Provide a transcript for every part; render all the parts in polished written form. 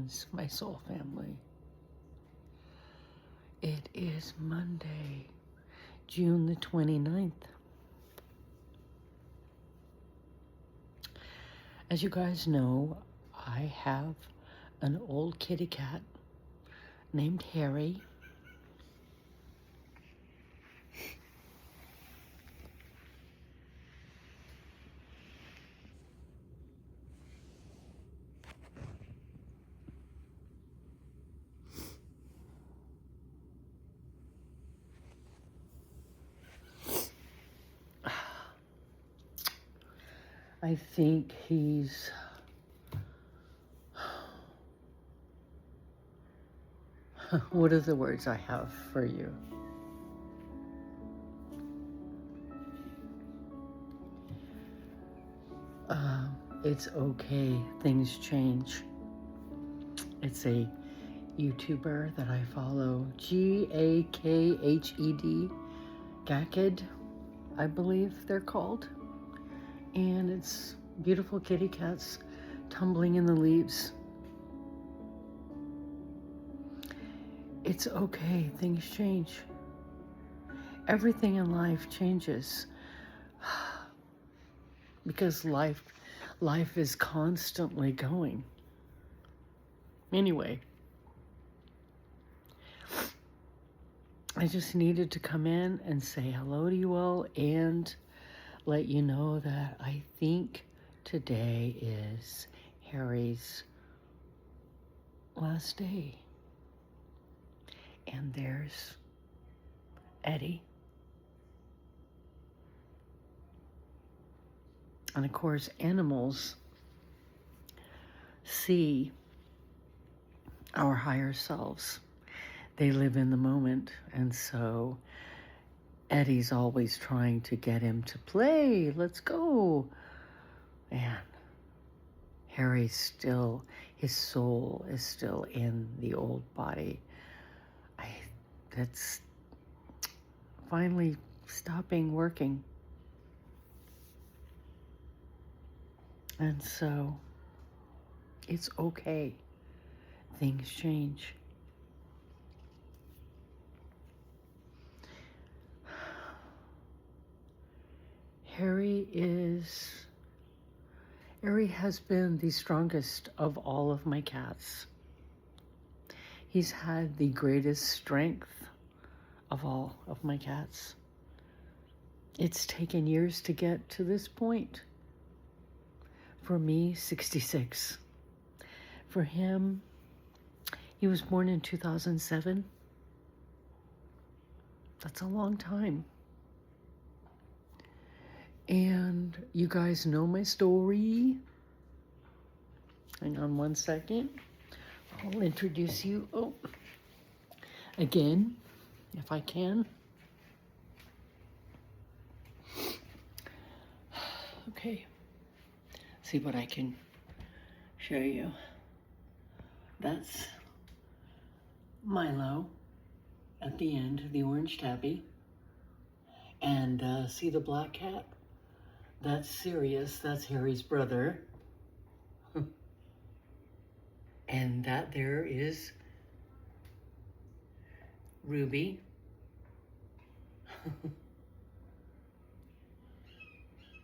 friends, my soul family. It is Monday, June the 29th. As you guys know, I have an old kitty cat named Harry. I think he's what are the words I have for you? It's okay, things change. It's a YouTuber that I follow, GAKHED, GAKHED, I believe they're called. And it's beautiful kitty cats tumbling in the leaves. It's okay, things change. Everything in life changes because life is constantly going. Anyway, I just needed to come in and say hello to you all and let you know that I think today is Harry's last day. And there's Eddie. And of course, animals see our higher selves. They live in the moment. And so Eddie's always trying to get him to play. Let's go. And Harry's still, his soul is still in the old body. That's finally stopping working. And so it's okay. Things change. Harry has been the strongest of all of my cats. He's had the greatest strength of all of my cats. It's taken years to get to this point. For me, 66. For him, he was born in 2007. That's a long time. And you guys know my story. Hang on one second. I'll introduce you. Again, if I can. Okay. See what I can show you. That's Milo at the end, the orange tabby. And see the black cat? That's Sirius. That's Harry's brother. And that there is Ruby.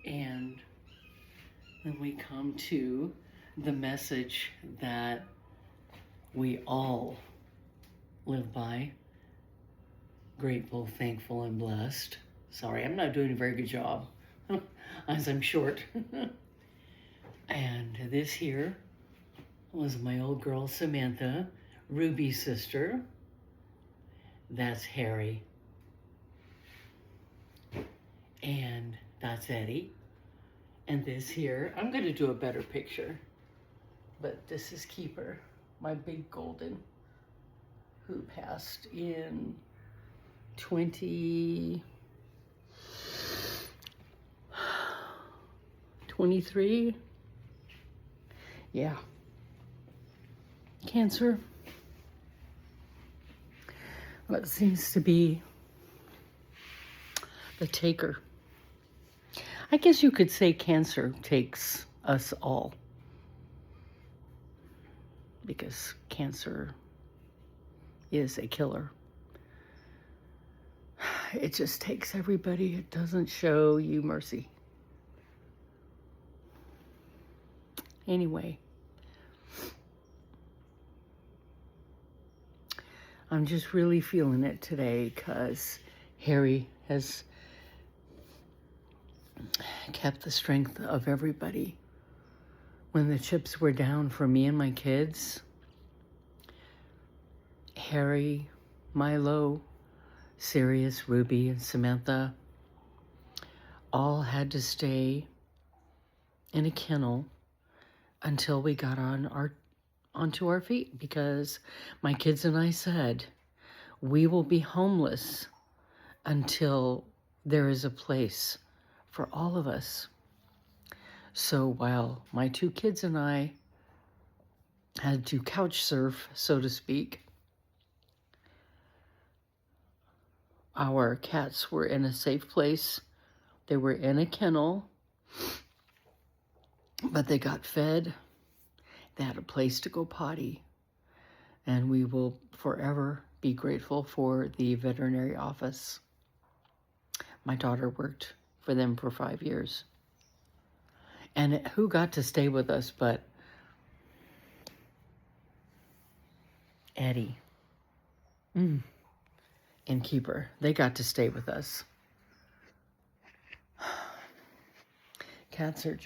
And then we come to the message that we all live by. Grateful, thankful, and blessed. Sorry, I'm not doing a very good job, as I'm short. And this here was my old girl, Samantha, Ruby's sister. That's Harry. And that's Eddie. And this here, I'm going to do a better picture. But this is Keeper, my big golden, who passed in 2023. Yeah. Cancer. What seems to be the taker. I guess you could say cancer takes us all. because cancer is a killer. It just takes everybody. It doesn't show you mercy. Anyway, I'm just really feeling it today because Harry has kept the strength of everybody. When the chips were down for me and my kids, Harry, Milo, Sirius, Ruby, and Samantha all had to stay in a kennel until we got onto our feet, because my kids and I said, we will be homeless until there is a place for all of us. So while my two kids and I had to couch surf, so to speak, our cats were in a safe place. They were in a kennel, but they got fed. They had a place to go potty. And we will forever be grateful for the veterinary office. My daughter worked for them for 5 years. And who got to stay with us but Eddie and Keeper. They got to stay with us. Cats are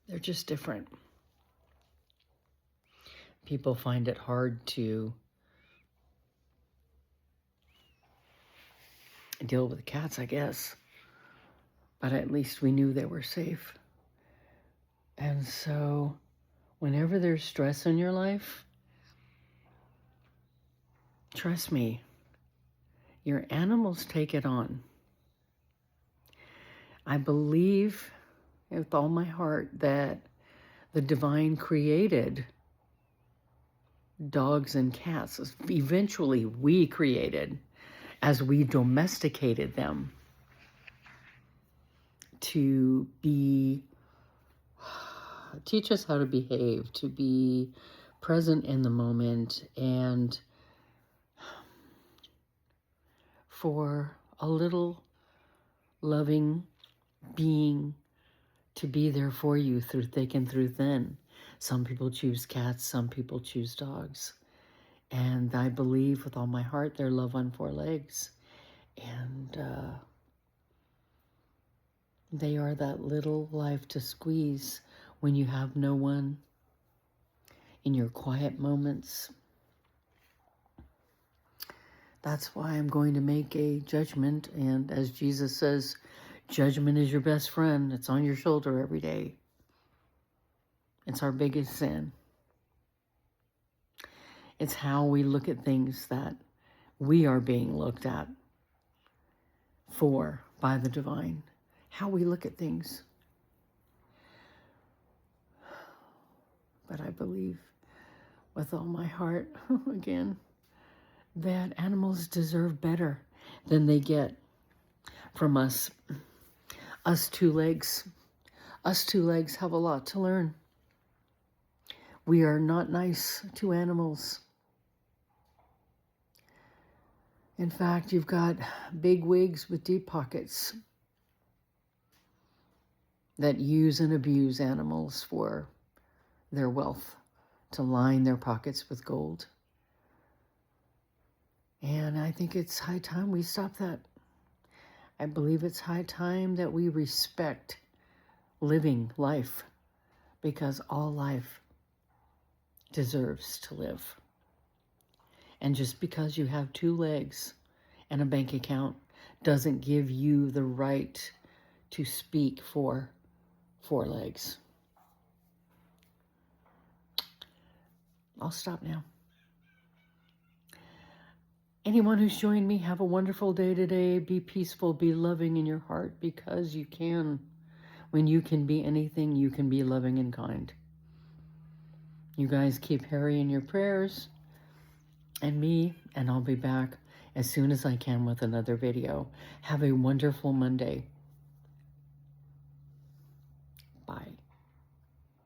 they're just different. People find it hard to deal with cats, I guess. But at least we knew they were safe. And so whenever there's stress in your life, trust me, your animals take it on. I believe with all my heart that the divine created dogs and cats. Eventually we created, as we domesticated them, to teach us how to behave, to be present in the moment, and for a little loving being to be there for you through thick and through thin. Some people choose cats, some people choose dogs. And I believe with all my heart they're love on four legs. And they are that little life to squeeze when you have no one in your quiet moments. That's why I'm going to make a judgment. And as Jesus says, judgment is your best friend. It's on your shoulder every day. It's our biggest sin. It's how we look at things that we are being looked at for by the divine. How we look at things. But I believe with all my heart, again, that animals deserve better than they get from us. Us two legs have a lot to learn. We are not nice to animals. In fact, you've got big wigs with deep pockets that use and abuse animals for their wealth, to line their pockets with gold. And I think it's high time we stop that. I believe it's high time that we respect living life, because all life deserves to live. And just because you have two legs and a bank account doesn't give you the right to speak for four legs. I'll stop now. Anyone who's joined me, have a wonderful day today. Be peaceful, be loving in your heart, because you can. When you can be anything, you can be loving and kind. You guys keep Harry in your prayers and me, and I'll be back as soon as I can with another video. Have a wonderful Monday.